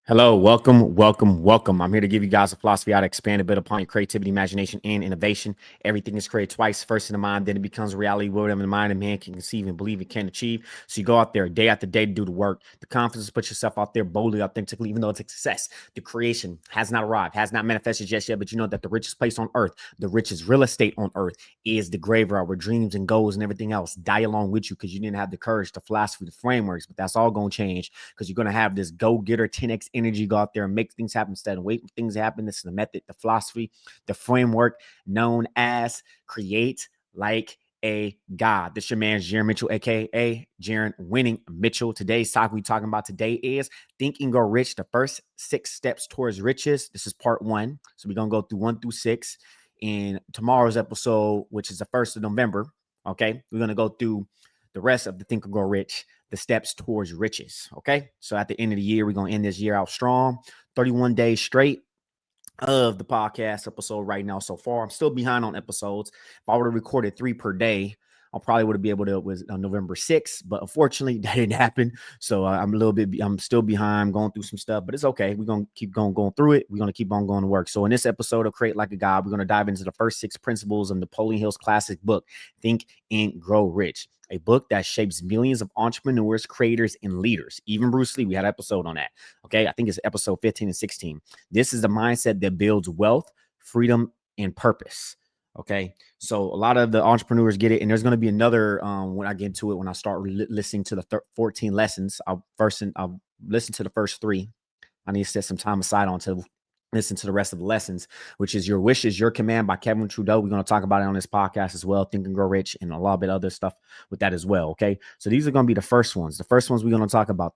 Hello, welcome. I'm here to give you guys a philosophy how to expand a bit upon your creativity, imagination, and innovation. Everything is created twice, first in the mind, then it becomes reality. Whatever the mind and man can conceive and believe it can achieve. So you go out there day after day to do the work. The confidence to put yourself out there boldly, authentically, even though it's a success. The creation has not arrived, has not manifested just yet, but you know that the richest place on earth, the richest real estate on earth is the graveyard where dreams and goals and everything else die along with you because you didn't have the courage, the philosophy, the frameworks, but that's all going to change because you're going to have this go-getter 10x energy, go out there and make things happen instead of wait for things to happen. This is the method, the philosophy, the framework known as create like a God. This is your man, Jaron Mitchell, aka Jaron Winning Mitchell. Today's topic we're talking about today is Think and Grow Rich, the first 6 steps towards riches. This is part 1. So we're going to go through 1 through 6. In tomorrow's episode, which is the 1st of November, okay, we're going to go through the rest of the Think and Grow Rich, the steps towards riches. Okay. So at the end of the year, we're going to end this year out strong. 31 days straight of the podcast episode right now so far. I'm still behind on episodes. If I would have recorded 3 per day, I probably would have been able to was on November 6th, but unfortunately that didn't happen. So I'm still behind, going through some stuff, but it's okay. We're going to keep going through it. We're going to keep on going to work. So in this episode of Create Like a God, we're going to dive into the first 6 principles of Napoleon Hill's classic book, Think and Grow Rich, a book that shapes millions of entrepreneurs, creators, and leaders. Even Bruce Lee, we had an episode on that. Okay. I think it's episode 15 and 16. This is the mindset that builds wealth, freedom, and purpose. Okay. So a lot of the entrepreneurs get it. And there's going to be another, when I get into it, when I start listening to the 14 lessons, I'll listen to the first 3. I need to set some time aside on to listen to the rest of the lessons, which is Your Wish is Your Command by Kevin Trudeau. We're going to talk about it on this podcast as well. Think and Grow Rich and a lot bit other stuff with that as well. Okay. So these are going to be the first ones. The first ones we're going to talk about.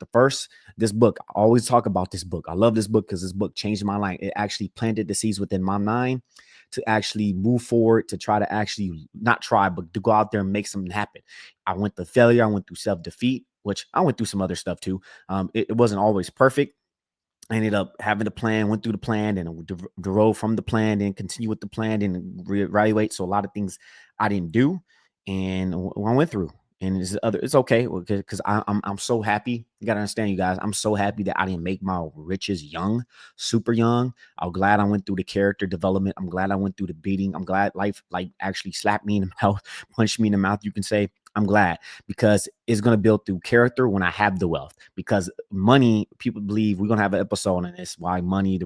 This book, I always talk about this book. I love this book because this book changed my life. It actually planted the seeds within my mind to actually move forward, to try to actually not try, but to go out there and make something happen. I went through failure. I went through self-defeat, which I went through some other stuff too. It wasn't always perfect. I ended up having the plan, went through the plan, and drove from the plan, and continue with the plan, and reevaluate. So a lot of things I didn't do, and I went through, and it's okay because I'm so happy. You gotta understand, you guys. I'm so happy that I didn't make my riches young, super young. I'm glad I went through the character development. I'm glad I went through the beating. I'm glad life like actually slapped me in the mouth, punched me in the mouth. You can say. I'm glad because it's going to build through character when I have the wealth. Because money, people believe we're going to have an episode on this. Why money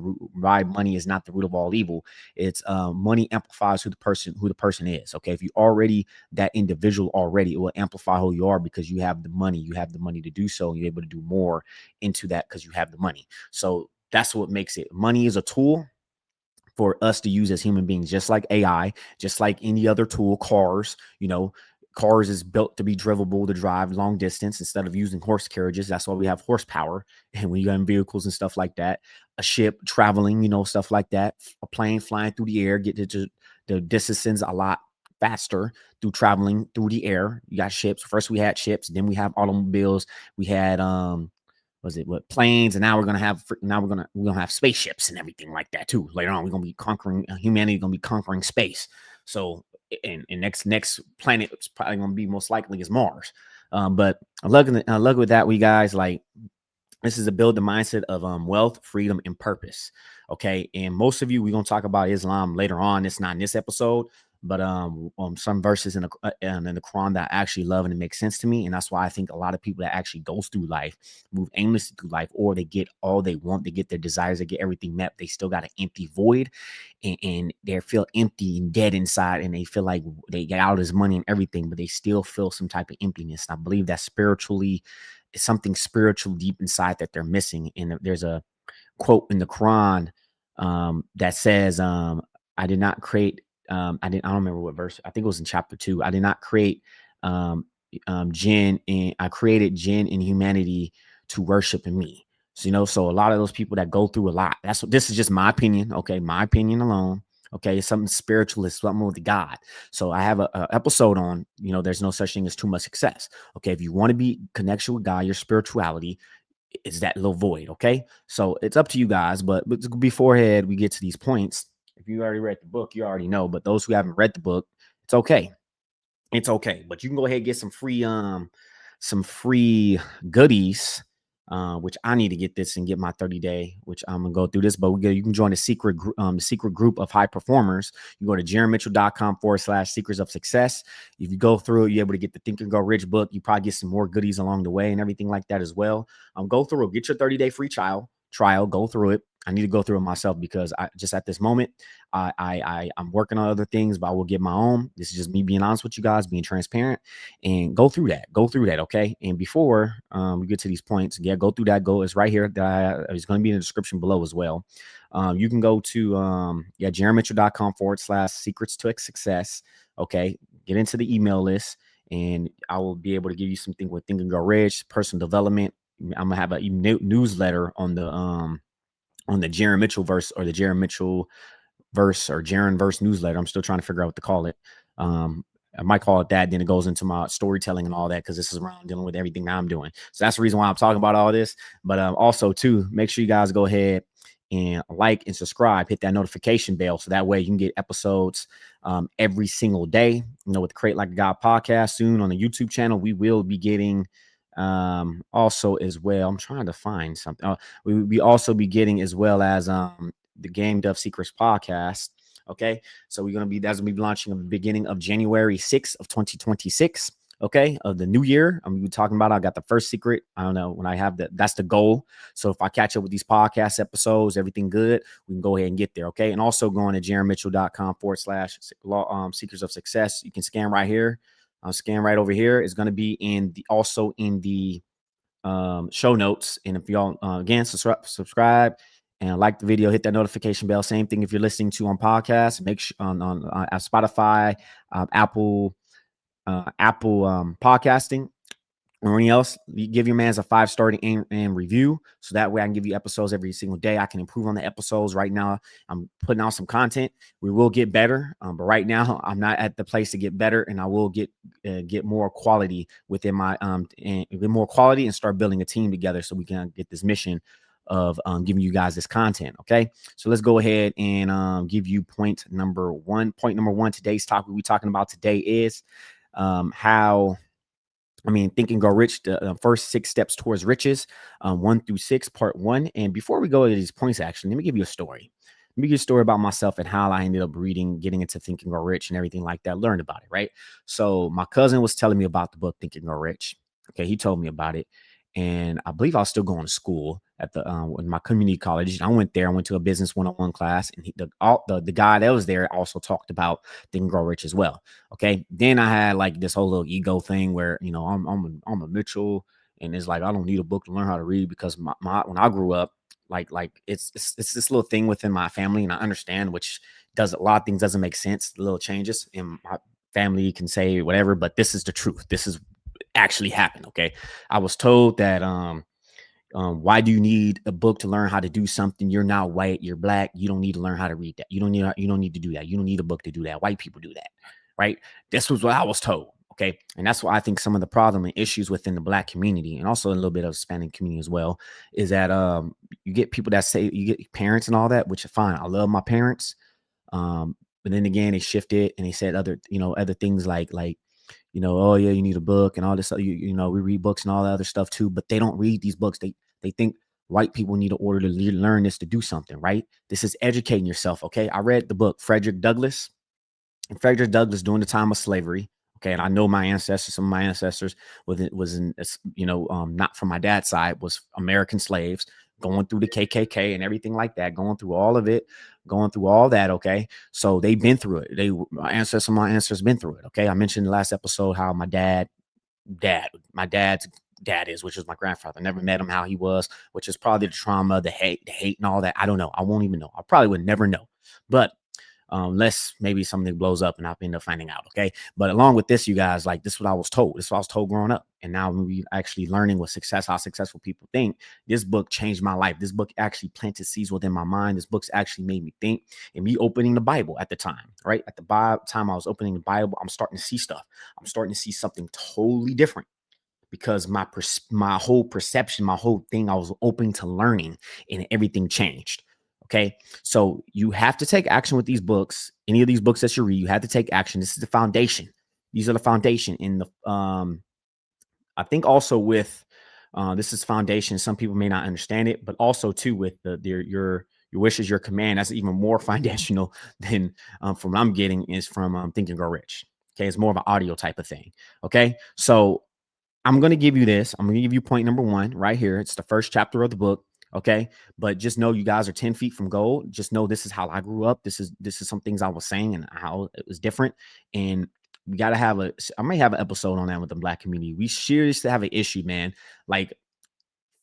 is not the root of all evil. It's money amplifies who the person is. Okay, if you already that individual already, it will amplify who you are because you have the money. You have the money to do so. And you're able to do more into that because you have the money. So that's what makes it. Money is a tool for us to use as human beings, just like AI, just like any other tool. Cars is built to be drivable, to drive long distance instead of using horse carriages. That's why we have horsepower. And when you got vehicles and stuff like that, a ship traveling, stuff like that, a plane flying through the air, get to the distances a lot faster through traveling through the air. You got ships. First we had ships, then we have automobiles. We had planes, and now we're gonna have spaceships and everything like that too. Later on, we're gonna be conquering humanity. Gonna be conquering space. So and next planet it's probably going to be most likely is Mars. But I love with that, we guys, like this is a build the mindset of wealth, freedom, and purpose. Okay. And most of you, we're going to talk about Islam later on. It's not in this episode, but some verses in the Quran that I actually love and it makes sense to me. And that's why I think a lot of people that actually goes through life, move aimlessly through life, or they get all they want, they get their desires, they get everything met, they still got an empty void and they feel empty and dead inside, and they feel like they get all this money and everything, but they still feel some type of emptiness. And I believe that spiritually, it's something spiritual deep inside that they're missing. And there's a quote in the Quran that says, I did not create, I don't remember what verse. I think it was in chapter 2. I did not create jinn, and I created jinn and humanity to worship in me. So, so a lot of those people that go through a lot, this is just my opinion. Okay. My opinion alone. Okay. It's something spiritual. It's something with God. So I have a episode on, there's no such thing as too much success. Okay. If you want to be connection with God, your spirituality is that little void. Okay. So it's up to you guys. But beforehand we get to these points, if you already read the book, you already know. But those who haven't read the book, it's okay. It's okay. But you can go ahead and get some free goodies which I need to get this and get my 30-day, which I'm gonna go through this. But you can join the secret group of high performers. You go to jaronmitchell.com/secrets of success. If you go through it, you're able to get the Think and Grow Rich book. You probably get some more goodies along the way and everything like that as well. Go through it, get your 30-day free trial, go through it. I need to go through it myself because I just at this moment, I'm working on other things, but I will get my own. This is just me being honest with you guys, being transparent, and go through that. Okay. And before we get to these points, go through that. It's right here. It's going to be in the description below as well. You can go to jaronmitchell.com/secrets to success. Okay. Get into the email list, and I will be able to give you something with Think and Grow Rich, personal development. I'm gonna have a newsletter on the Jaron Mitchell verse, or the Jaron Mitchell verse, or Jaron verse newsletter. I'm still trying to figure out what to call it. I might call it that. Then it goes into my storytelling and all that, because this is around dealing with everything that I'm doing. So that's the reason why I'm talking about all this. But also too, make sure you guys go ahead and like and subscribe, hit that notification bell, so that way you can get episodes every single day. With the Create Like a God podcast soon on the YouTube channel, we will be getting also as well. I'm trying to find something. We will be also be getting, as well as the Game Dev Secrets podcast. Okay, so that's gonna be launching at the beginning of January 6th of 2026. Okay, of the new year. I'm talking about, I got the first secret. I don't know when I have that's the goal. So if I catch up with these podcast episodes, everything good, we can go ahead and get there. Okay, and also going to jaronmitchell.com/secrets of success. You can scan right here. I'll scan right over here. It's going to be also in the show notes. And if y'all again subscribe and like the video, hit that notification bell. Same thing if you're listening to on podcasts. Make sure on Spotify, Apple podcasting, or anything else, you give your man's a 5-star and review, so that way I can give you episodes every single day. I can improve on the episodes. Right now I'm putting out some content. We will get better, but right now I'm not at the place to get better, and I will get more quality within my and start building a team together, so we can get this mission of giving you guys this content. Okay, so let's go ahead and give you point number one. Today's topic we're talking about today is Think and Grow Rich, the first 6 steps towards riches, 1 through 6, part 1. And before we go to these points, actually, let me give you a story. Let me give you a story about myself and how I ended up getting into Think and Grow Rich and everything like that. Learned about it, right? So my cousin was telling me about the book Think and Grow Rich. Okay, he told me about it, and I believe I was still going to school at in my community college. I went there. I went to a business 101 class, and the guy that was there also talked about Think and Grow Rich as well. Okay, then I had like this whole little ego thing where I'm a Mitchell, and it's like I don't need a book to learn how to read, because my when I grew up, like it's this little thing within my family, and I understand, which does a lot of things doesn't make sense, little changes, and my family can say whatever, but this is the truth. This is actually happened. Okay, I was told that why do you need a book to learn how to do something? You're not white, you're black. You don't need to learn how to read that. You don't need to do that. You don't need a book to do that. White people do that, right? This was what I was told. Okay, and that's why I think some of the problem and issues within the black community, and also a little bit of Hispanic community as well, is that you get people that say, you get parents and all that, which are fine. I love my parents, but then again, they shifted and they said other things like oh yeah, you need a book and all this. We read books and all that other stuff too, but they don't read these books. They think white people need an order to learn this to do something, right? This is educating yourself. Okay, I read the book Frederick Douglass during the time of slavery. Okay, and I know my ancestors. Some of my ancestors not from my dad's side, was American slaves going through the KKK and everything like that, going through all of it, going through all that. Okay, so they've been through it. My ancestors been through it. Okay, I mentioned in the last episode how my dad's dad is, which is my grandfather. I never met him, how he was, which is probably the trauma, the hate and all that. I don't know. I won't even know. I probably would never know, but unless maybe something blows up and I end up finding out. Okay. But along with this, you guys, like, this is what I was told. This is what I was told growing up. And now we actually learning what how successful people think. This book changed my life. This book actually planted seeds within my mind. This book's actually made me think. And me opening the Bible at the time, right? At the time I was opening the Bible, I'm starting to see stuff. I'm starting to see something totally different, because my whole perception, my whole thing, I was open to learning, and everything changed. Okay, so you have to take action with these books. Any of these books that you read, you have to take action. This is the foundation. These are the foundation. In the I think also with This is foundation. Some people may not understand it, but also too with your wishes, your command. That's even more foundational than from what I'm getting is from Think and Grow Rich. Okay, it's more of an audio type of thing. Okay, so I'm going to give you this. I'm going to give you point number one right here. It's the first chapter of the book. Okay. But just know you guys are 10 feet from gold. Just know this is how I grew up. This is some things I was saying and how it was different. And we got to I may have an episode on that with the Black community. We seriously have an issue, man. Like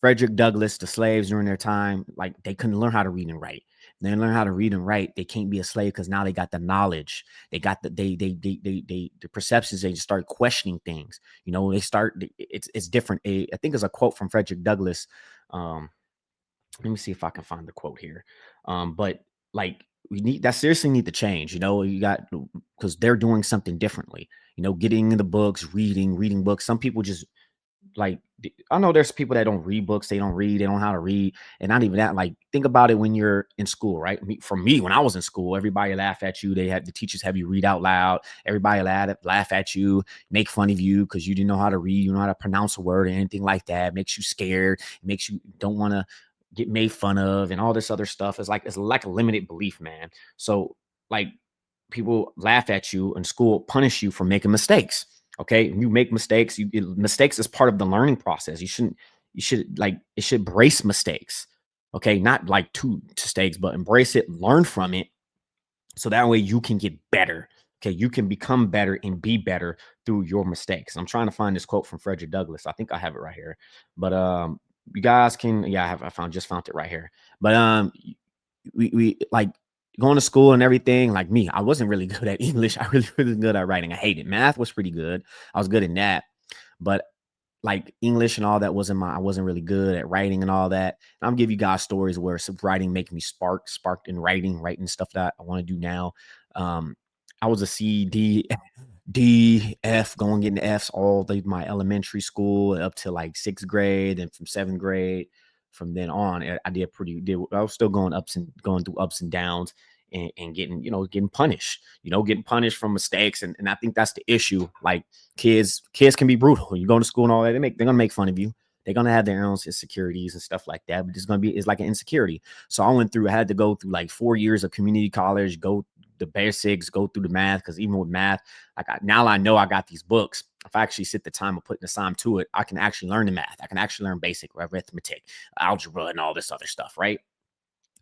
Frederick Douglass, the slaves during their time, like they couldn't learn how to read and write. They learn how to read and write. They can't be a slave because now they got the knowledge. They got the perceptions. They just start questioning things. You know, they start. It's different. I think it's a quote from Frederick Douglass. Let me see if I can find the quote here. But like we need that seriously need to change. You know, you got because they're doing something differently. You know, getting in the books, reading books. Some people just like I know there's people that don't read books, they don't read, they don't know how to read, and not even that. Like think about it when you're in school, right? For me, when I was in school, everybody laugh at you. They had the teachers have you read out loud. Everybody laugh at you, make fun of you because you didn't know how to read, you know how to pronounce a word or anything like that. It makes you scared. It makes you don't want to get made fun of and all this other stuff. It's like a limited belief, man. So like people laugh at you in school, punish you for making mistakes. Okay, you make mistakes. Mistakes is part of the learning process. You should like it should brace mistakes. Okay, not like two mistakes, but embrace it, learn from it, so that way you can get better. Okay, you can become better and be better through your mistakes. I'm trying to find this quote from Frederick Douglass. I think I have it right here, but you guys can. Yeah, I found it right here. But we like going to school and everything. Like me, I wasn't really good at English. I really good at writing. I hated math. Was pretty good. I was good in that, but like English and all that I wasn't really good at writing and all that. And I'm give you guys stories where some writing making me sparked in writing stuff that I want to do now. Um, I was a C, D, F, going getting Fs my elementary school up to like sixth grade, and from seventh grade, from then on, I I was still going through ups and downs and getting, getting punished, getting punished from mistakes. And I think that's the issue. Like kids can be brutal. When you go to school and all that, they're gonna make fun of you. They're gonna have their own insecurities and stuff like that. But it's like an insecurity. So I had to go through like 4 years of community college, go the basics, go through the math. Cause even with math, now I know I got these books. If I actually sit the time of putting the time to it, I can actually learn the math. I can actually learn basic arithmetic, algebra, and all this other stuff, right?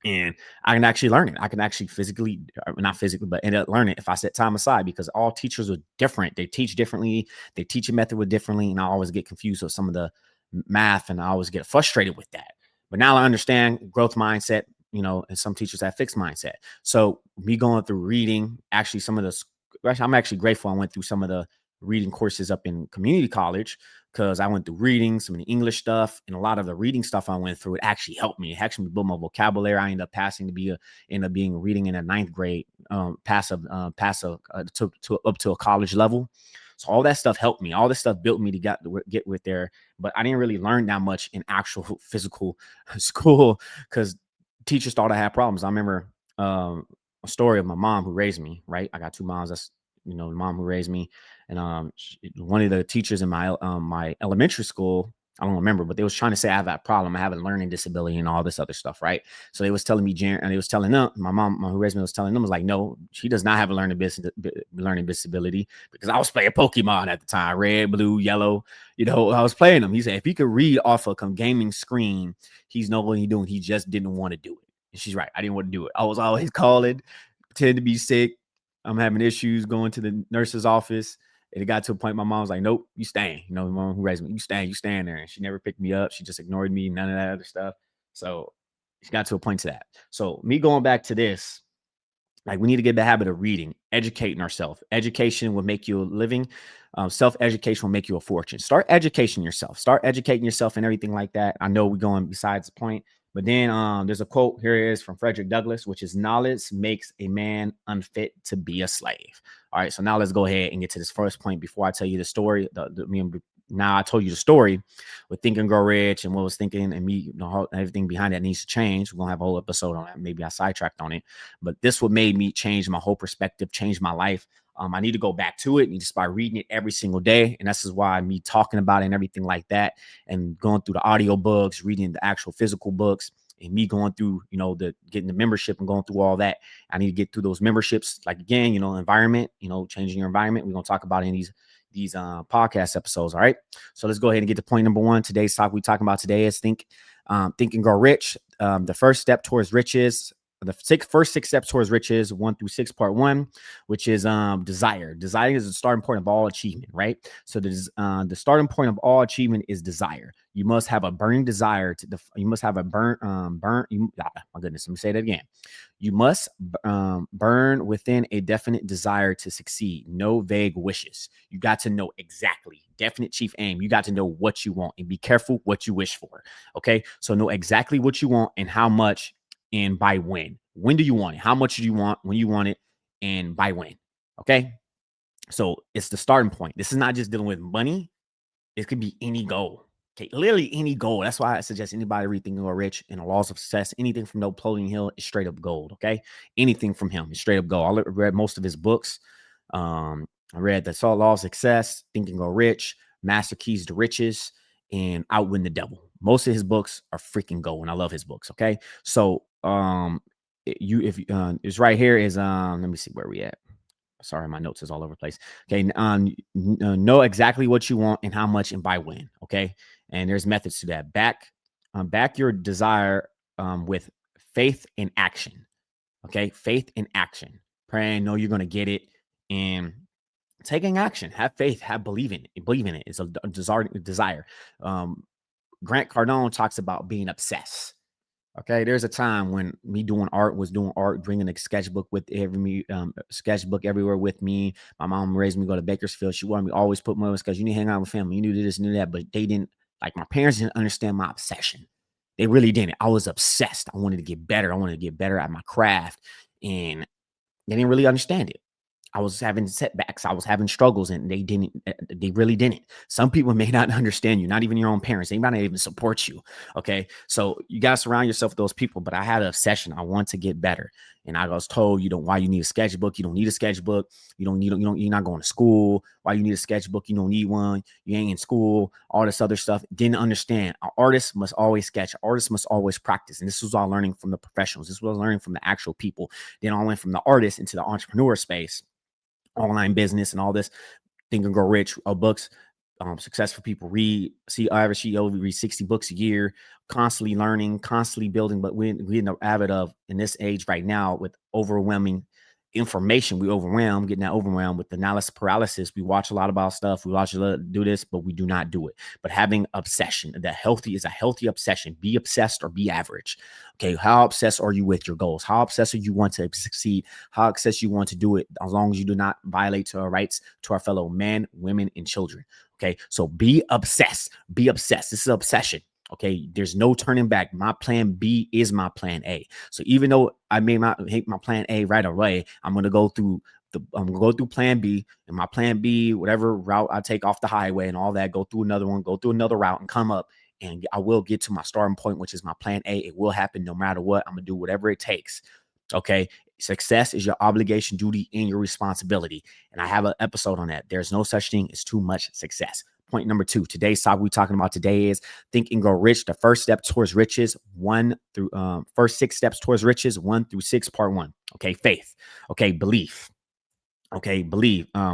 And I can actually learn it. I can actually not physically, but end up learning it if I set time aside, because all teachers are different. They teach differently. They teach a method with differently. And I always get confused with some of the math, and I always get frustrated with that. But now I understand growth mindset, and some teachers have fixed mindset. So me going through reading, actually I'm actually grateful I went through some of the reading courses up in community college, because I went through reading some of the English stuff, and a lot of the reading stuff I went through, it actually helped me. It actually built my vocabulary. I ended up being reading in a ninth grade, passive, to up to a college level. So all that stuff helped me. All this stuff built me to get with there. But I didn't really learn that much in actual physical school, because teachers thought I had problems. I remember a story of my mom who raised me. Right, I got two moms. That's the mom who raised me, and one of the teachers in my elementary school, I don't remember, but they was trying to say I have that problem. I have a learning disability and all this other stuff, right? So they was telling me, Jaron, and they was telling them, my mom who raised me was telling them, was like, no, she does not have a learning disability, because I was playing Pokemon at the time, red, blue, yellow. I was playing them. He said if he could read off a gaming screen, he's know what he's doing. He just didn't want to do it. And she's right. I didn't want to do it. I was always calling, pretending to be sick. I'm having issues going to the nurse's office. And it got to a point my mom was like, nope, you staying. My mom who raised me, you staying there. And she never picked me up. She just ignored me, none of that other stuff. So she got to a point to that. So me going back to this, like we need to get the habit of reading, educating ourselves. Education will make you a living. Self-education will make you a fortune. Start educating yourself. Start educating yourself and everything like that. I know we're going besides the point, but then there's a quote here it is from Frederick Douglass, which is knowledge makes a man unfit to be a slave. All right, so now let's go ahead and get to this first point before I tell you the story. Now I told you the story with Think and Grow Rich and what I was thinking, and me, everything behind that needs to change. We're gonna have a whole episode on that. Maybe I sidetracked on it, but this what made me change my whole perspective, change my life. I need to go back to it and just by reading it every single day. And this is why me talking about it and everything like that, and going through the audio books, reading the actual physical books, and me going through, the getting the membership and going through all that. I need to get through those memberships. Like, again, environment, changing your environment. We're going to talk about in these podcast episodes. All right. So let's go ahead and get to point number one. Today's topic we're talking about today is Think and Grow Rich. The first step towards riches. First six steps towards riches, 1-6, part 1, which is desire. Desire is the starting point of all achievement, right? So the starting point of all achievement is desire. You must have a burning desire you must have a my goodness, let me say that again. You must burn within a definite desire to succeed. No vague wishes. You got to know exactly, definite chief aim. You got to know what you want, and be careful what you wish for. Okay, so know exactly what you want and how much, and by when. When do you want it? How much do you want? When you want it, and by when? Okay, so it's the starting point. This is not just dealing with money. It could be any goal. Okay, literally any goal. That's why I suggest anybody read Think and Grow Rich and the Laws of Success. Anything from Napoleon Hill is straight up gold. Okay, anything from him is straight up gold. I read most of his books. I read the Laws of Success, Think and Grow Rich, Master Keys to Riches, and Outwin the Devil. Most of his books are freaking gold, and I love his books. Okay, so it's right here is let me see where we at. Sorry, my notes is all over the place. Okay, know exactly what you want and how much and by when. Okay, and there's methods to that. Back your desire with faith and action. Okay, faith and action. Praying, know you're gonna get it, and taking action. Have faith. Have believe in it. Believe in it. It's a desire. Grant Cardone talks about being obsessed. Okay, there's a time when me was doing art, bringing a sketchbook with sketchbook everywhere with me. My mom raised me to go to Bakersfield. She wanted me to always put moments because you need to hang out with family. You need to do this, and do that, but they didn't. Like, my parents didn't understand my obsession. They really didn't. I was obsessed. I wanted to get better. I wanted to get better at my craft, and they didn't really understand it. I was having setbacks. I was having struggles, and they really didn't. Some people may not understand you, not even your own parents. They might not even support you. Okay. So you got to surround yourself with those people. But I had an obsession. I want to get better. And I was told, why you need a sketchbook. You don't need a sketchbook. You're not going to school. Why you need a sketchbook? You don't need one. You ain't in school, all this other stuff. Didn't understand. An artist must always sketch. Artists must always practice. And this was all learning from the professionals. This was learning from the actual people. Then I went from the artist into the entrepreneur space, online business, and all this. Think and Grow Rich books. Successful people read. Average CEO read 60 books a year, constantly learning, constantly building. But we're in the habit of, in this age right now, with overwhelming information, we getting that overwhelmed with analysis paralysis. We watch a lot about stuff. We watch a lot do this, but we do not do it. But having obsession, is a healthy obsession. Be obsessed or be average. Okay, how obsessed are you with your goals? How obsessed are you want to succeed? How obsessed you want to do it, as long as you do not violate to our rights, to our fellow men, women, and children. Okay, so be obsessed. Be obsessed. This is obsession. Okay, there's no turning back. My plan B is my plan A. So even though I may not hate my plan A right away, I'm gonna go through plan B, and my plan B, whatever route I take off the highway and all that, go through another one, go through another route, and come up, and I will get to my starting point, which is my plan A. It will happen no matter what. I'm gonna do whatever it takes. Okay. Success is your obligation, duty, and your responsibility. And I have an episode on that. There's no such thing as too much success. Point number 2. Today's topic we're talking about today is Think and Grow Rich. The first step towards riches, first 6 steps towards riches, 1-6, part 1. Okay, faith. Okay, belief. Okay,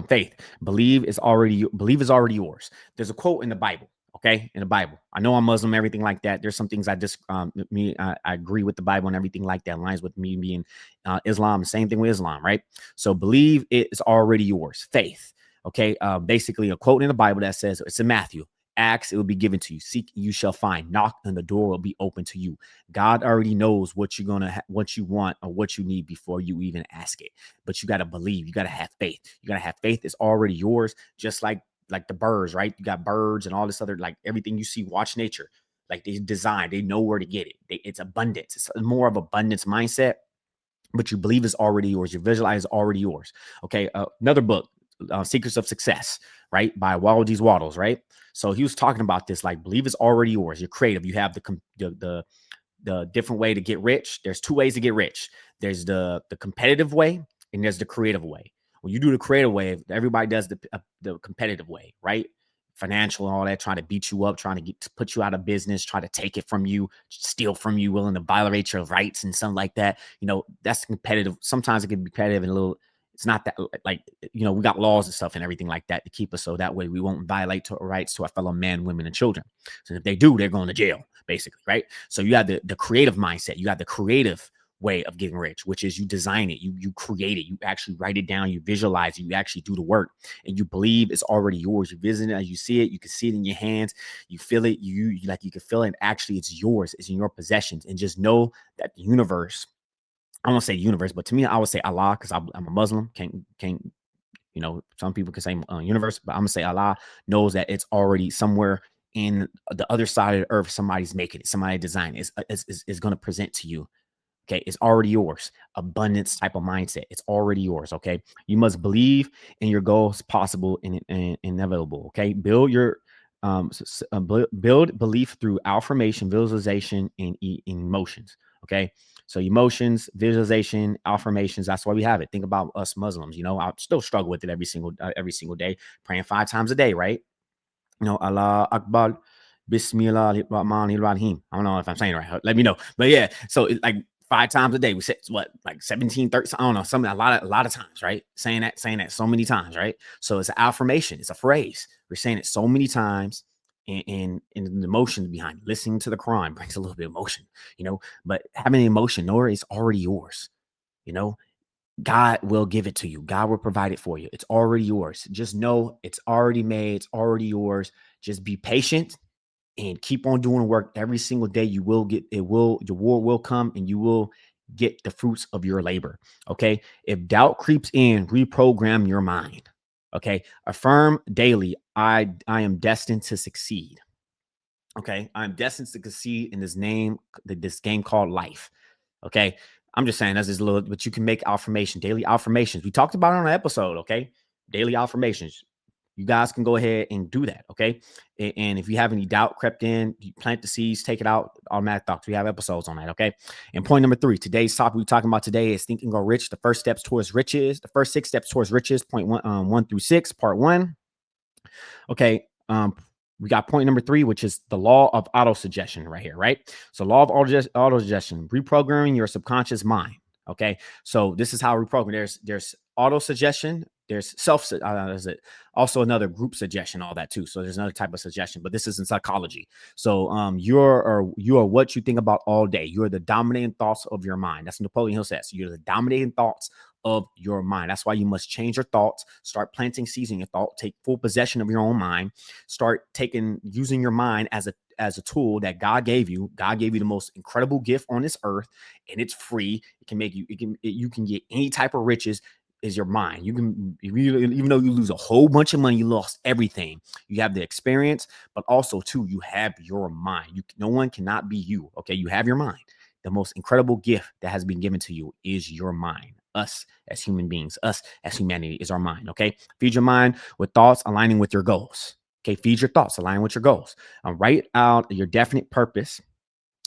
faith. Believe is already yours. There's a quote in the Bible. Okay, in the Bible. I know I'm Muslim, everything like that. There's some things I agree with the Bible and everything like that. Aligns with me being Islam. Same thing with Islam, right? So believe it is already yours. Faith. Okay, basically a quote in the Bible that says, it's in Matthew. Ask, it will be given to you. Seek, you shall find. Knock, and the door will be open to you. God already knows what you're what you want or what you need before you even ask it. But you got to believe. You got to have faith. You got to have faith. It's already yours. Just like the birds, right? You got birds and all this other, like everything you see. Watch nature. Like, they design. They know where to get it. It's abundance. It's more of abundance mindset. But you believe it's already yours. You visualize it's already yours. Okay. Another book. Secrets of Success, right? By Waldy's Waddles, right? So he was talking about this, like, believe it's already yours. You're creative. You have the different way to get rich. There's 2 ways to get rich. There's the competitive way, and there's the creative way. When you do the creative way, everybody does the competitive way, right? Financial and all that, trying to beat you up, trying to put you out of business, try to take it from you, steal from you, willing to violate your rights and something like that. That's competitive. Sometimes it can be competitive and a little. It's not that like we got laws and stuff and everything like that to keep us so that way we won't violate our rights to our fellow men, women, and children. So if they do, they're going to jail, basically, right? So you have the creative mindset, you got the creative way of getting rich, which is you design it, you create it, you actually write it down, you visualize it, you actually do the work, and you believe it's already yours. You visit it, as you see it, you can see it in your hands, you feel it, you can feel it, and actually it's yours, it's in your possessions. And just know that the universe, I won't say universe, but to me, I would say Allah, because I'm a Muslim. Can't some people can say universe, but I'm gonna say Allah knows that it's already somewhere in the other side of the earth. Somebody's making it, somebody designed it. Is going to present to you. Okay, it's already yours. Abundance type of mindset. It's already yours. Okay, you must believe in your goals, possible and inevitable. Okay, build your build belief through affirmation, visualization, and emotions. Okay, so emotions, visualization, affirmations. That's why we have it. Think about us Muslims. I still struggle with it every single day, praying 5 times a day, right? Allah Akbar, Bismillah Rahman Rahim. I don't know if I'm saying it right. Let me know. But yeah, so it's like 5 times a day. We say what, like 17, 30, I don't know, something a lot of times, right? Saying that so many times, right? So it's an affirmation, it's a phrase. We're saying it so many times, and the emotions behind it. Listening to the Quran brings a little bit of emotion, but having an emotion, know it's already yours, you know. God will give it to you. God will provide it for you. It's already yours. Just know it's already made. It's already yours. Just be patient and keep on doing work every single day. You will get it. Your reward will come, and you will get the fruits of your labor. Okay. If doubt creeps in, reprogram your mind. Okay. Affirm daily. I am destined to succeed. Okay. I'm destined to succeed in this game called life. Okay. I'm just saying that's just a little, but you can make daily affirmations. We talked about it on an episode. Okay. Daily affirmations. You guys can go ahead and do that. Okay. And if you have any doubt crept in, you plant the seeds, take it out, automatic thoughts. We have episodes on that. Okay. And point number 3, today's topic we're talking about today is Think and Grow Rich. The first 6 steps towards riches, point 1 through 6, part 1. Okay. We got point number 3, which is the law of autosuggestion right here, right? So law of autosuggestion, reprogramming your subconscious mind. Okay. So this is how we reprogram. There's autosuggestion, there's there's also another group suggestion, all that too. So there's another type of suggestion, but this is in psychology. So you are what you think about all day. You're the dominating thoughts of your mind. That's what Napoleon Hill says. You're the dominating thoughts of your mind. That's why you must change your thoughts, start planting seeds in your thought, take full possession of your own mind, start using your mind as a tool that God gave you. God gave you the most incredible gift on this earth, and it's free. It can make you, you can get any type of riches, is your mind. You can, even though you lose a whole bunch of money, you lost everything. You have the experience, but also too, you have your mind. No one cannot be you. Okay. You have your mind. The most incredible gift that has been given to you is your mind. Us as human beings, us as humanity is our mind. Okay. Feed your mind with thoughts aligning with your goals. Okay. Feed your thoughts aligning with your goals. Write out your definite purpose.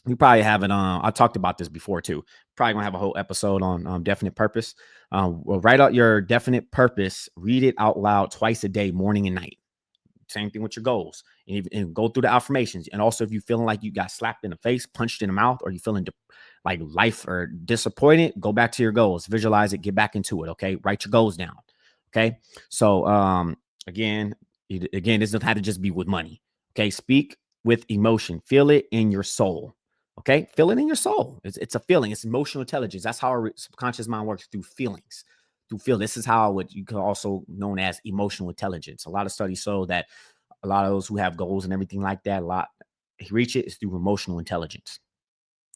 We probably have it on. I talked about this before too. Probably gonna have a whole episode on definite purpose. Write out your definite purpose. Read it out loud twice a day, morning and night. Same thing with your goals, and go through the affirmations. And also, if you're feeling like you got slapped in the face, punched in the mouth, or you feeling like life or disappointed, go back to your goals, visualize it, get back into it. Okay. Write your goals down. Okay. So, again, this doesn't have to just be with money. Okay. Speak with emotion, feel it in your soul. Okay. Feel it in your soul. It's a feeling. It's emotional intelligence. That's how our subconscious mind works, through feelings. This is how you can also known as emotional intelligence. A lot of studies show that a lot of those who have goals and everything like that, reach it is through emotional intelligence.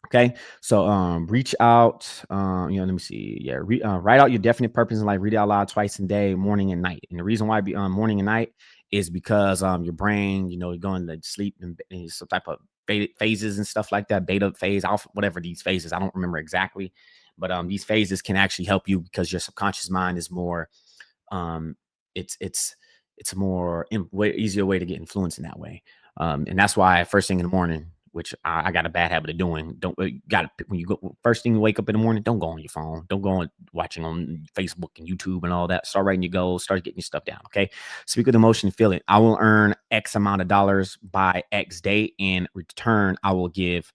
Okay. So reach out, let me see. Yeah, write out your definite purpose and read it out loud twice a day, morning and night. And the reason why morning and night is because your brain, you're going to sleep in some type of phases and stuff like that, beta phase, alpha, whatever these phases. I don't remember exactly, but these phases can actually help you because your subconscious mind is more it's a more way easier way to get influence in that way. And that's why first thing in the morning, which I got a bad habit of doing. Don't got when you go first thing you wake up in the morning, don't go on your phone. Don't go on watching on Facebook and YouTube and all that. Start writing your goals. Start getting your stuff down. Okay. Speak with emotion, feel it. I will earn X amount of dollars by X date. In return, I will give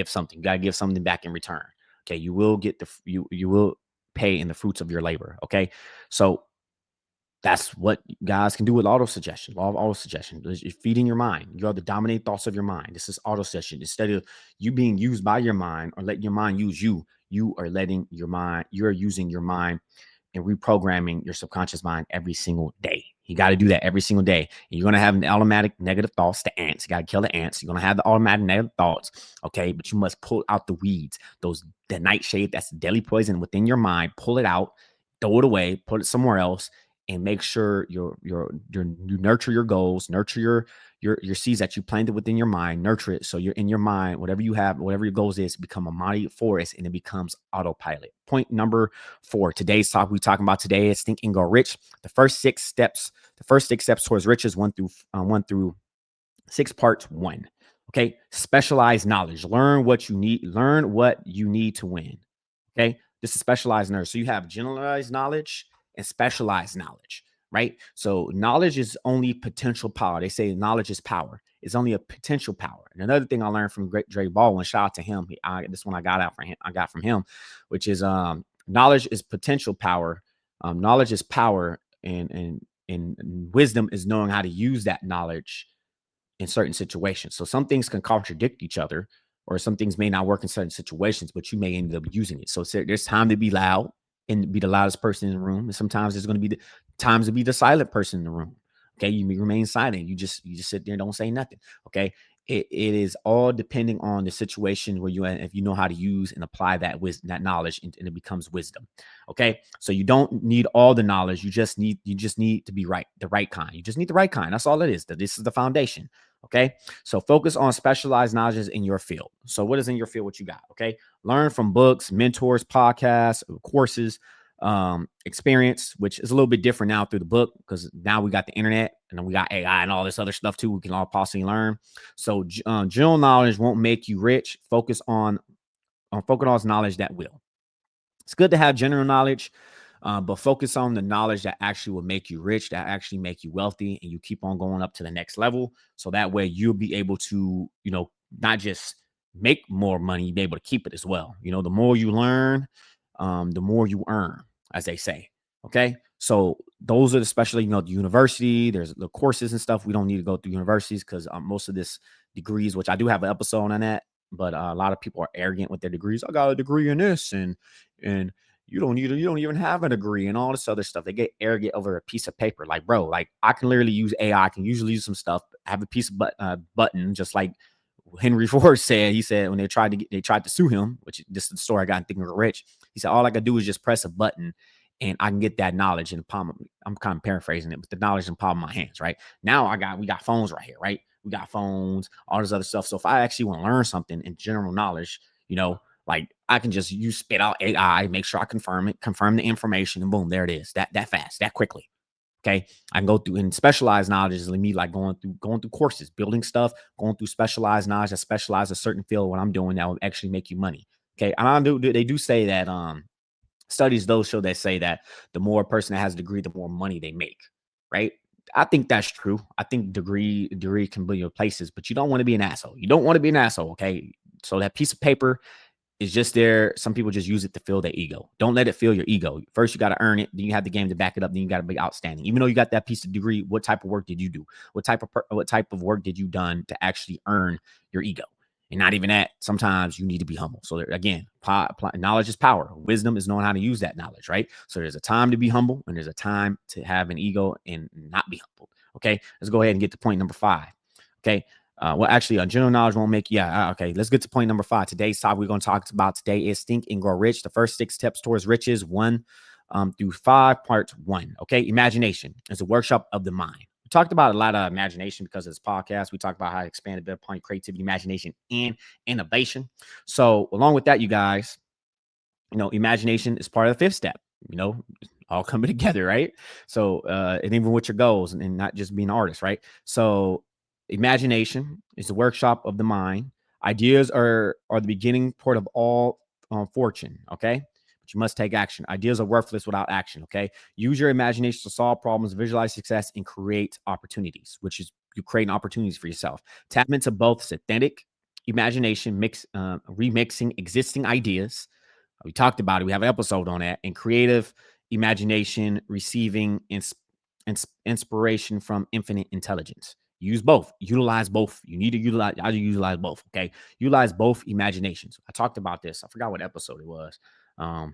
something. You gotta give something back in return. Okay. You will get you will pay in the fruits of your labor. Okay. So that's what guys can do with autosuggestion. Law of autosuggestion. You're feeding your mind. You are the dominant thoughts of your mind. This is autosuggestion. Instead of you being used by your mind or letting your mind use you, you are letting your mind, you're using your mind and reprogramming your subconscious mind every single day. You got to do that every single day. And you're going to have an automatic negative thoughts, the ants. You got to kill the ants. You're going to have the automatic negative thoughts. Okay. But you must pull out the weeds, the nightshade, that's the deadly poison within your mind. Pull it out, throw it away, put it somewhere else, and make sure you nurture your goals, nurture your seeds that you planted within your mind, nurture it. So you're in your mind, whatever you have, whatever your goals is, become a mighty forest and it becomes autopilot. Point number 4, today's talk we're talking about today is Think and Grow Rich. The first six steps towards riches, 1 through 6 parts 1. Okay. Specialized knowledge. Learn what you need to win. Okay. This is specialized knowledge. So you have generalized knowledge and specialized knowledge, right? So knowledge is only potential power. They say knowledge is power. It's only a potential power. And another thing I learned from great Dre Baldwin, shout out to him. This one I got from him, which is knowledge is potential power. Knowledge is power, and wisdom is knowing how to use that knowledge in certain situations. So some things can contradict each other, or some things may not work in certain situations, but you may end up using it. So there's time to be loud and be the loudest person in the room. And sometimes there's going to be times to be the silent person in the room. Okay. You remain silent. You just sit there and don't say nothing. Okay. It is all depending on the situation where you at, if you know how to use and apply that wisdom, that knowledge, and it becomes wisdom. Okay. So you don't need all the knowledge. You just need to be the right kind. You just need the right kind. That's all it is. This is the foundation. Okay. So focus on specialized knowledge in your field. So what is in your field? What you got? Okay. Learn from books, mentors, podcasts, courses, experience, which is a little bit different now through the book, because now we got the internet and then we got AI and all this other stuff too. We can all possibly learn. So general knowledge won't make you rich. Focus on knowledge that will. It's good to have general knowledge, but focus on the knowledge that actually will make you rich, that actually make you wealthy, and you keep on going up to the next level. So that way you'll be able to, not just make more money, be able to keep it as well. The more you learn, the more you earn, as they say. Okay. So those are especially, the university, there's the courses and stuff. We don't need to go through universities because most of this degrees, which I do have an episode on that, but a lot of people are arrogant with their degrees. I got a degree in this, and you don't even have a degree and all this other stuff. They get arrogant over a piece of paper. Like, bro, like I can literally use AI. I can usually use some stuff, have a piece of button, just like Henry Ford said. He said when they tried to sue him, which this is the story I got in Thinking Rich. He said all I could do is just press a button and I can get that knowledge in the palm of, I'm kind of paraphrasing it, but the knowledge in the palm of my hands, right? Now we got phones right here, right? We got phones, all this other stuff. So if I actually want to learn something in general knowledge, like I can just spit out AI, make sure I confirm the information, and boom, there it is. That fast, that quickly. Okay. I can go through, and specialized knowledge is me like going through courses, building stuff, going through specialized knowledge that specialize a certain field. What I'm doing that will actually make you money. Okay. And they do say that studies those show that say that the more a person that has a degree, the more money they make. Right. I think that's true. I think degree can be your places, but you don't want to be an asshole. You don't want to be an asshole. Okay. So that piece of paper is just there. Some people just use it to fill their ego. Don't let it fill your ego. First, you got to earn it. Then you have the game to back it up. Then you got to be outstanding. Even though you got that piece of degree, what type of work did you do? What type of work did you done to actually earn your ego? And not even that. Sometimes you need to be humble. So again, knowledge is power. Wisdom is knowing how to use that knowledge, right? So there's a time to be humble, and there's a time to have an ego and not be humble. Okay, let's go ahead and get to point number 5. Okay. General knowledge won't make okay. Let's get to point number 5. Today's topic we're going to talk about today is Think and Grow Rich. The first 6 steps towards riches, 1 through 5, part 1. Okay. Imagination is a workshop of the mind. We talked about a lot of imagination because of this podcast. We talked about how to expand a bit upon creativity, imagination, and innovation. So along with that, you guys, imagination is part of the 5th step, all coming together, right? So, and even with your goals and not just being an artist, right? So imagination is the workshop of the mind. Ideas are the beginning point of all fortune. Okay. But you must take action. Ideas are worthless without action. Okay. Use your imagination to solve problems, visualize success, and create opportunities, which is you creating opportunities for yourself. Tap into both synthetic imagination, remixing existing ideas. We talked about it. We have an episode on that. And creative imagination, receiving inspiration from infinite intelligence. Use both. Utilize both. You need to utilize both. Okay. Utilize both imaginations. I talked about this. I forgot what episode it was. I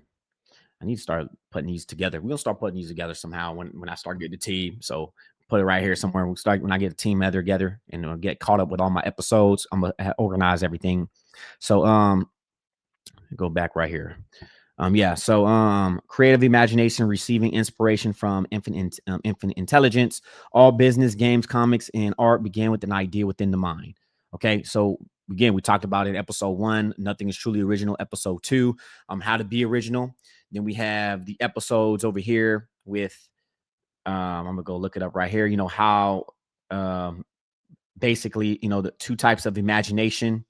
need to start putting these together. We'll start putting these together somehow when I start getting the team. So put it right here somewhere. We'll start when I get a team together and get caught up with all my episodes. I'm gonna organize everything. So go back right here. Creative imagination, receiving inspiration from infinite intelligence. All business, games, comics, and art began with an idea within the mind. Okay, so again, we talked about it in episode 1, nothing is truly original. Episode 2, how to be original. Then we have the episodes over here with I'm gonna go look it up right here. How basically, the 2 types of imagination.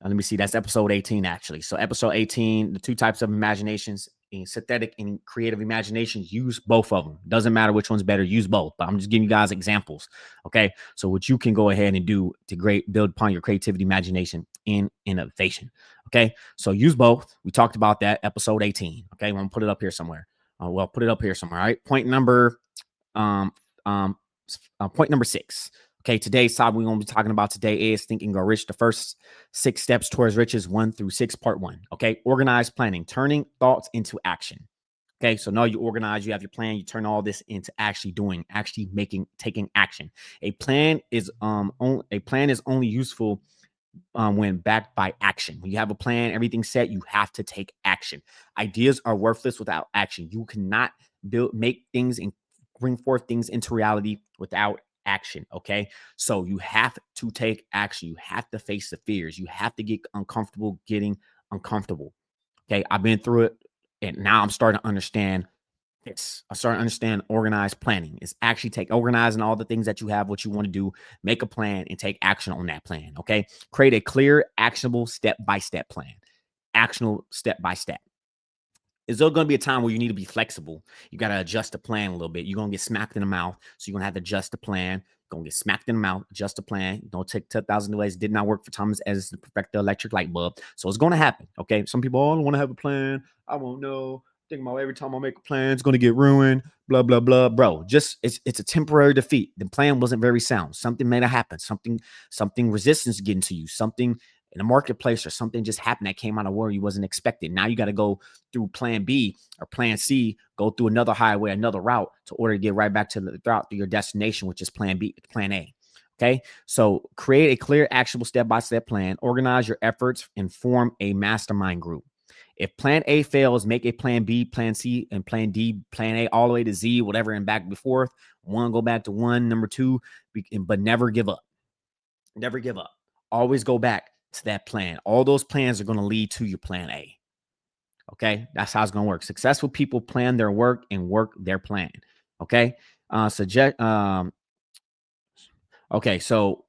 Let me see. That's episode 18, actually. So episode 18, the 2 types of imaginations, in synthetic and creative imaginations. Use both of them. Doesn't matter which one's better. Use both. But I'm just giving you guys examples. Okay. So what you can go ahead and do to build upon your creativity, imagination, and innovation. Okay. So use both. We talked about that episode 18. Okay. I'm gonna put it up here somewhere. Put it up here somewhere. All right. Point number 6. Okay, today's topic we're going to be talking about today is Think and Grow Rich, the first 6 steps towards riches, 1 through 6, part 1. Okay, organized planning, turning thoughts into action. Okay, so now you organize, you have your plan, you turn all this into actually doing, taking action. A plan is only useful when backed by action. When you have a plan, everything's set, you have to take action. Ideas are worthless without action. You cannot make things and bring forth things into reality without action. Okay. So you have to take action. You have to face the fears. You have to get uncomfortable getting uncomfortable. Okay. I've been through it and now I'm starting to understand this. I started to understand organized planning. It's actually organizing all the things that you have, what you want to do, make a plan and take action on that plan. Okay. Create a clear, actionable step-by-step plan. Actionable step-by-step. Is there going to be a time where you need to be flexible? You got to adjust the plan a little bit. You're going to get smacked in the mouth. So you're going to have to adjust the plan. You're going to get smacked in the mouth, adjust the plan. Don't take 10,000 ways. Did not work for Thomas Edison to perfect the electric light bulb. So it's going to happen. Okay. Some people, I don't want to have a plan. I won't know. Think about every time I make a plan, it's going to get ruined. Blah, blah, blah. Bro, it's a temporary defeat. The plan wasn't very sound. Something may have happened. Something resistance getting to you. Something in the marketplace or something just happened that came out of where you wasn't expected. Now you got to go through plan B or plan C, go through another highway, another route to order to get right back to the route to your destination, which is plan A. Okay. So create a clear, actionable step-by-step plan, organize your efforts, and form a mastermind group. If plan A fails, make a plan B, plan C, and plan D, plan A, all the way to Z, whatever, and back and forth. 1, go back to 1, number 2, but never give up. Never give up. Always go back to that plan. All those plans are going to lead to your plan A. Okay. That's how it's going to work. Successful people plan their work and work their plan. Okay. Okay. So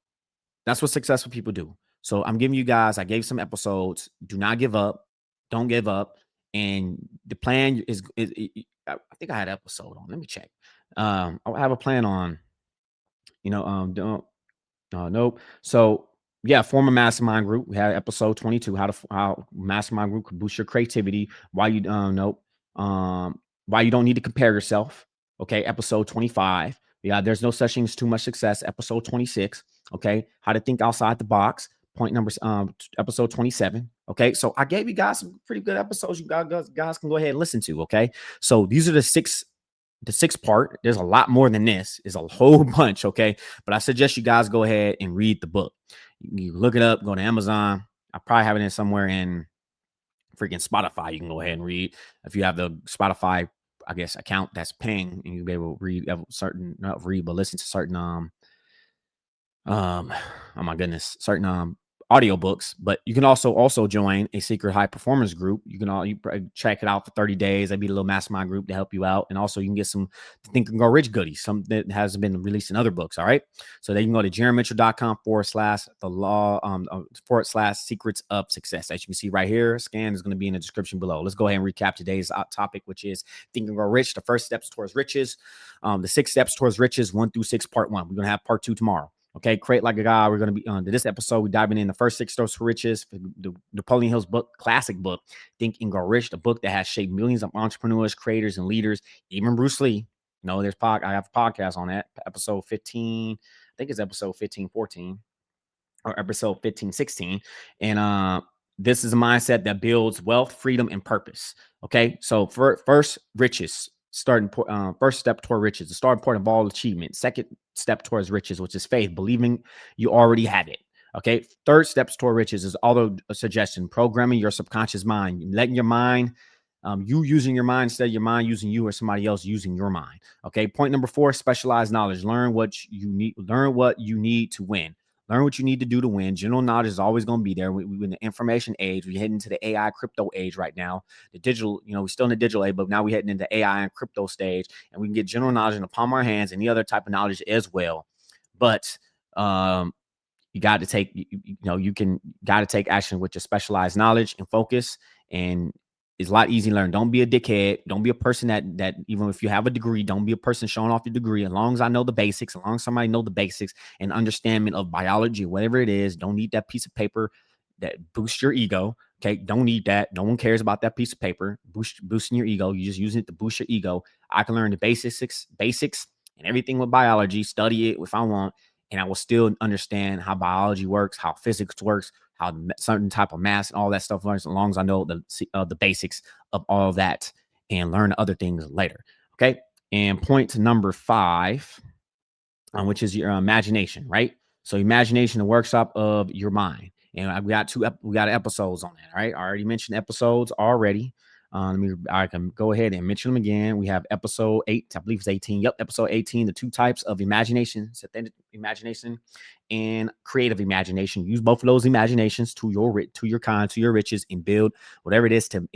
that's what successful people do. So I'm giving you guys, I gave some episodes. Do not give up. Don't give up. And the plan I think I had an episode on. Let me check. I have a plan on, don't nope. So yeah, form a mastermind group. We had episode 22, how mastermind group could boost your creativity. Why you why you don't need to compare yourself. Okay, episode 25. Yeah, there's no such thing as too much success. Episode 26. Okay, how to think outside the box. Point number episode 27. Okay, so I gave you guys some pretty good episodes. You guys can go ahead and listen to. Okay, so these are the 6th part. There's a lot more than this. Is a whole bunch. Okay, but I suggest you guys go ahead and read the book. You look it up, go to Amazon. I probably have it in somewhere in freaking Spotify. You can go ahead and read if you have the Spotify, I guess, account that's paying, and you'll be able to read not read, but listen to certain oh my goodness, certain audiobooks, but you can also join a secret high performance group. You can check it out for 30 days. That'd be a little mastermind group to help you out. And also you can get some Think and Go Rich goodies, some that has been released in other books. All right. So then you can go to jaronmitchell.com/the law / secrets of success. As you can see right here, scan is going to be in the description below. Let's go ahead and recap today's topic, which is Think and Go Rich, the first steps towards riches, the 6 steps towards riches, 1 through 6, part 1. We're going to have part 2 tomorrow. Okay, create like a guy. We're going to be on this episode. We're diving in the first 6 steps for riches, the Napoleon Hill's book, classic book, Think and Go Rich, the book that has shaped millions of entrepreneurs, creators, and leaders, even Bruce Lee. I have a podcast on that, episode 15. I think it's episode 15, 14, or episode 15, 16. And this is a mindset that builds wealth, freedom, and purpose. Okay, so first, riches. First step toward riches, the starting point of all achievement. Second step towards riches, which is faith, believing you already have it. Okay. Third steps toward riches is auto-suggestion, programming your subconscious mind, letting your mind, you using your mind instead of your mind using you or somebody else using your mind. Okay. Point number 4, specialized knowledge. Learn what you need to win. Learn what you need to do to win. General knowledge is always going to be there. We're in the information age. We're heading to the AI crypto age right now. The digital, we're still in the digital age, but now we're heading into AI and crypto stage, and we can get general knowledge in the palm of our hands, and the other type of knowledge as well. But you got to take, got to take action with your specialized knowledge and focus. And it's a lot easier to learn. Don't be a dickhead. Don't be a person that even if you have a degree, don't be a person showing off your degree. As long as I know the basics, as long as somebody know the basics and understanding of biology, whatever it is, don't need that piece of paper that boosts your ego. Okay, don't need that. No one cares about that piece of paper boosting your ego. You just using it to boost your ego. I can learn the basics, and everything with biology. Study it if I want, and I will still understand how biology works, how physics works, how certain type of math and all that stuff works, as long as I know the basics of all of that and learn other things later. Okay. And point number 5, which is your imagination, right? So imagination, the workshop of your mind. And we got episodes on that. All right. I already mentioned episodes already. I can go ahead and mention them again. We have episode 8, I believe it's 18. Yep, episode 18, the 2 types of imagination, synthetic imagination and creative imagination. Use both of those imaginations to your riches, and build whatever it is to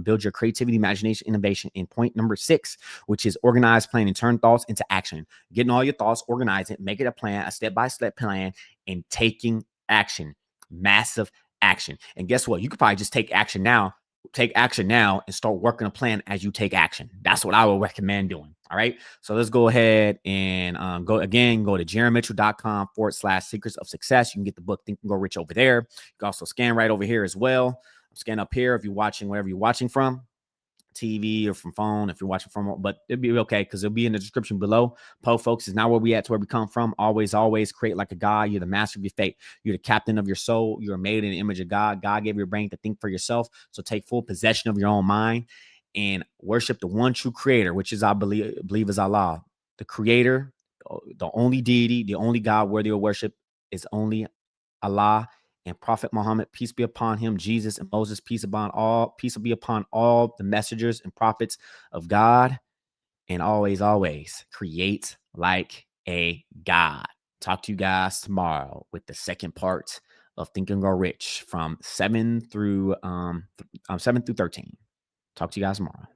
build your creativity, imagination, innovation. And point number 6, which is organize, plan, and turn thoughts into action. Getting all your thoughts, organize it, make it a plan, a step-by-step plan, and taking action. Massive action. And guess what? You could probably just take action now and start working a plan as you take action. That's what I would recommend doing. All right. So let's go ahead and go to jaronmitchell.com/secrets of success. You can get the book Think and Go Rich over there. You can also scan right over here as well. Scan up here if you're watching wherever you're watching from. TV or from phone if you're watching from, but it'll be okay because it'll be in the description below. Folks, is not where we at, to where we come from. Always create like a God. You're the master of your fate. You're the captain of your soul. You're made in the image of God. God gave you a brain to think for yourself. So take full possession of your own mind and worship the one true creator, which is, I believe is Allah, the creator, the only deity, the only God worthy of worship is only Allah. And Prophet Muhammad, peace be upon him, Jesus and Moses, peace be upon all the messengers and prophets of God. And always create like a God. Talk to you guys tomorrow with the second part of Think and Grow Rich from 7 through 13. Talk to you guys tomorrow.